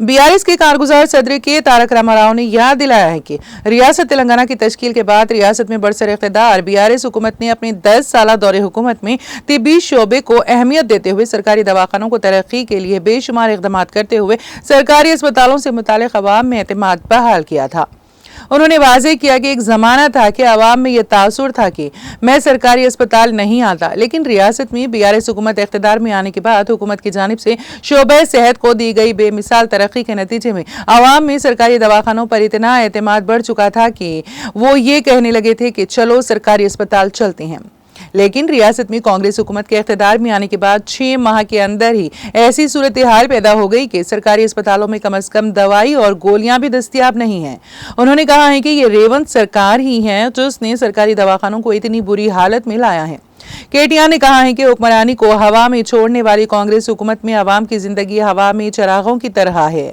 BRS के कारगुजार सदर के तारक रामाराव ने याद दिलाया है कि रियासत तेलंगाना की तश्कील के बाद रियासत में बरसर इख्तिदार बीआरएस हुकूमत ने अपनी 10 साल दौरे हुकूमत में तिब्बी शोबे को अहमियत देते हुए सरकारी दवाखानों को तरक्की के लिए बेशुमार इक़दाम करते हुए सरकारी अस्पतालों से मुताल्लिक़ अवाम में एतमाद बहाल किया था। उन्होंने वाज़ेह किया कि एक ज़माना था कि अवाम में यह तासुर था कि मैं सरकारी अस्पताल नहीं आता, लेकिन रियासत में बीआरएस हुकूमत इख्तिदार में आने के बाद हुकूमत की जानिब से शोबे सेहत को दी गई बेमिसाल तरक्की के नतीजे में अवाम में सरकारी दवाखानों पर इतना एतमाद बढ़ चुका था कि वो ये कहने लगे थे कि चलो सरकारी अस्पताल चलते हैं। लेकिन रियासत में कांग्रेस हुकूमत के इख्तिदार में आने के बाद 6 माह के अंदर ही ऐसी सूरत हाल पैदा हो गई कि सरकारी अस्पतालों में कम से कम दवाई और गोलियां भी दस्तयाब नहीं हैं। उन्होंने कहा है कि ये रेवंत सरकार ही है जिसने सरकारी दवाखानों को इतनी बुरी हालत में लाया है। केटीआर ने कहा है कि हुक्मरानी को हवा में छोड़ने वाली कांग्रेस हुकूमत में अवाम की जिंदगी हवा में चरागों की तरह है।